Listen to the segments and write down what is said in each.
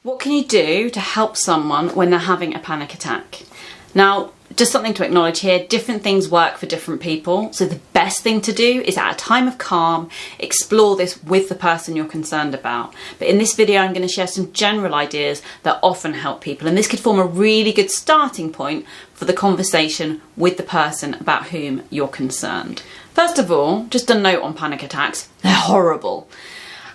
What can you do to help someone when they're having a panic attack? Now, just something to acknowledge here, different things work for different people. So the best thing to do is at a time of calm, explore this with the person you're concerned about. But in this video, I'm going to share some general ideas that often help people. And this could form a really good starting point for the conversation with the person about whom you're concerned. First of all, just a note on panic attacks, they're horrible.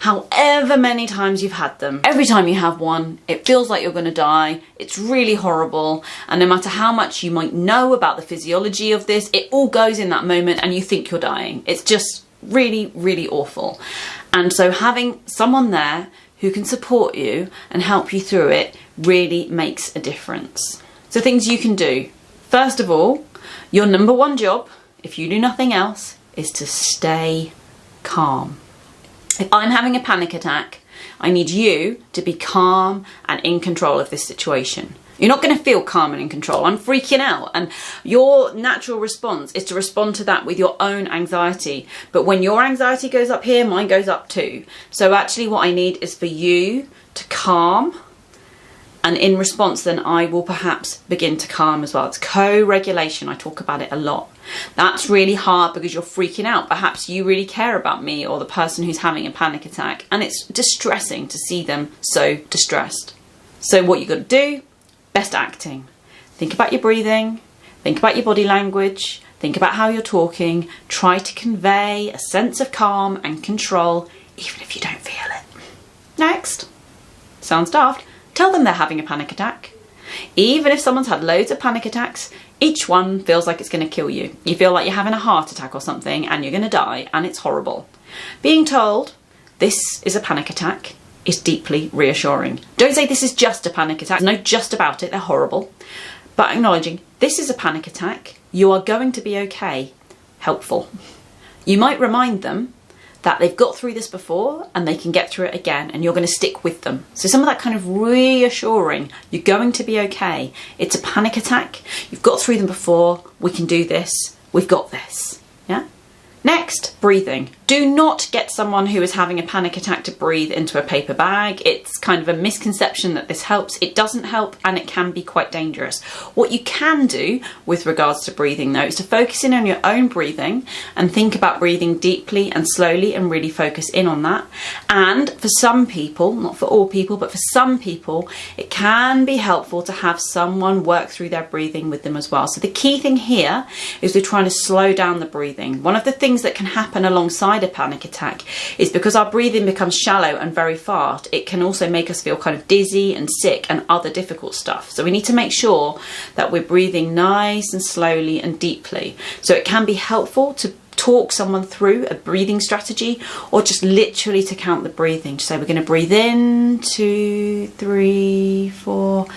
However many times you've had them, every time you have one, it feels like you're going to die. It's really horrible. And no matter how much you might know about the physiology of this, it all goes in that moment and you think you're dying. It's just really, really awful. And so having someone there who can support you and help you through it really makes a difference. So things you can do. First of all, your number one job, if you do nothing else, is to stay calm. If I'm having a panic attack, I need you to be calm and in control of this situation. You're not going to feel calm and in control. I'm freaking out. And your natural response is to respond to that with your own anxiety. But when your anxiety goes up here, mine goes up too. So actually what I need is for you to calm. And in response, then I will perhaps begin to calm as well. It's co-regulation. I talk about it a lot. That's really hard because you're freaking out. Perhaps you really care about me or the person who's having a panic attack. And it's distressing to see them so distressed. So what you got to do, best acting. Think about your breathing. Think about your body language. Think about how you're talking. Try to convey a sense of calm and control, even if you don't feel it. Next. Sounds daft. Tell them they're having a panic attack. Even if someone's had loads of panic attacks, each one feels like it's going to kill you. You feel like you're having a heart attack or something and you're going to die and it's horrible. Being told this is a panic attack is deeply reassuring. Don't say this is just a panic attack. No, just about it. They're horrible. But acknowledging this is a panic attack, you are going to be okay. Helpful. You might remind them that they've got through this before and they can get through it again and you're going to stick with them. So some of that kind of reassuring, you're going to be okay. It's a panic attack. You've got through them before. We can do this. We've got this. Yeah? Next, breathing. Do not get someone who is having a panic attack to breathe into a paper bag. It's kind of a misconception that this helps. It doesn't help and it can be quite dangerous. What you can do with regards to breathing though is to focus in on your own breathing and think about breathing deeply and slowly and really focus in on that. And for some people, not for all people, but for some people, it can be helpful to have someone work through their breathing with them as well. So the key thing here is we're trying to slow down the breathing. One of the things that can happen alongside a panic attack is because our breathing becomes shallow and very fast, it can also make us feel kind of dizzy and sick and other difficult stuff. So we need to make sure that we're breathing nice and slowly and deeply. So it can be helpful to talk someone through a breathing strategy or just literally to count the breathing. So we're going to breathe in 2, 3, 4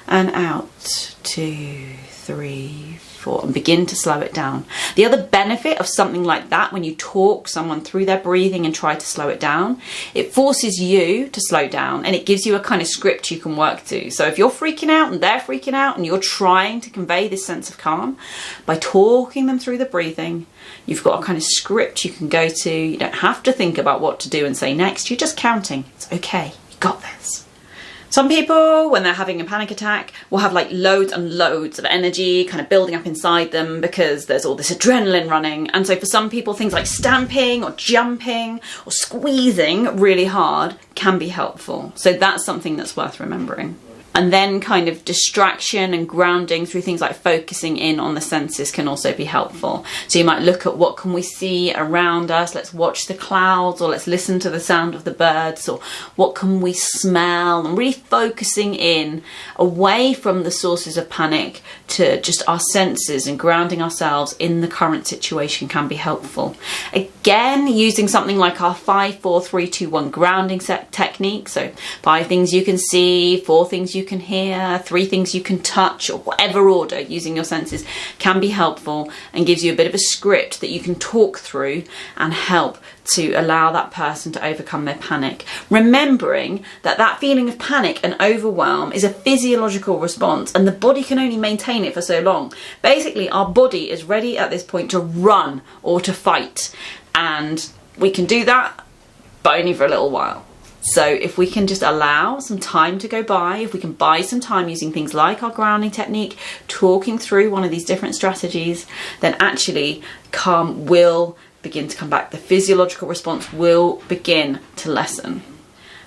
and out 2, 3, 4 and begin to slow it down. The other benefit of something like that, when you talk someone through their breathing and try to slow it down, it forces you to slow down and it gives you a kind of script you can work to. So if you're freaking out and they're freaking out and you're trying to convey this sense of calm, by talking them through the breathing, you've got a kind of script you can go to. You don't have to think about what to do and say next. You're just counting. It's okay. You got this. Some people, when they're having a panic attack, will have like loads and loads of energy kind of building up inside them because there's all this adrenaline running. And so for some people, things like stamping or jumping or squeezing really hard can be helpful. So that's something that's worth remembering. And then kind of distraction and grounding through things like focusing in on the senses can also be helpful. So you might look at what can we see around us, let's watch the clouds, or let's listen to the sound of the birds, or what can we smell, and really focusing in away from the sources of panic to just our senses and grounding ourselves in the current situation can be helpful. Again, using something like our 5, 4, 3, 2, 1 grounding technique. So 5 things you can see, 4 things you can hear, 3 things you can touch, or whatever order, using your senses can be helpful and gives you a bit of a script that you can talk through and help to allow that person to overcome their panic. Remembering that that feeling of panic and overwhelm is a physiological response and the body can only maintain it for so long. Basically, our body is ready at this point to run or to fight, and we can do that, but only for a little while. So if we can just allow some time to go by, if we can buy some time using things like our grounding technique, talking through one of these different strategies, then actually calm will begin to come back. The physiological response will begin to lessen.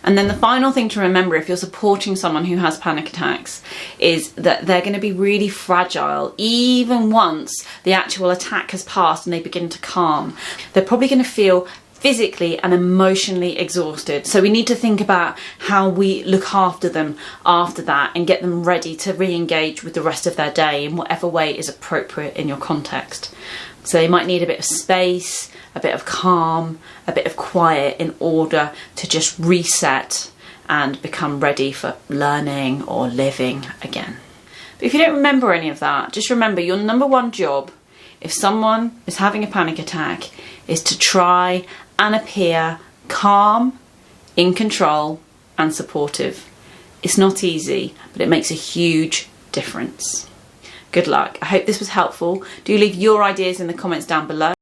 And then the final thing to remember if you're supporting someone who has panic attacks is that they're going to be really fragile even once the actual attack has passed and they begin to calm. They're probably going to feel physically and emotionally exhausted. So we need to think about how we look after them after that and get them ready to re-engage with the rest of their day in whatever way is appropriate in your context. So they might need a bit of space, a bit of calm, a bit of quiet in order to just reset and become ready for learning or living again. But if you don't remember any of that, just remember your number one job if someone is having a panic attack is to try and appear calm, in control and supportive. It's not easy, but it makes a huge difference. Good luck. I hope this was helpful. Do leave your ideas in the comments down below.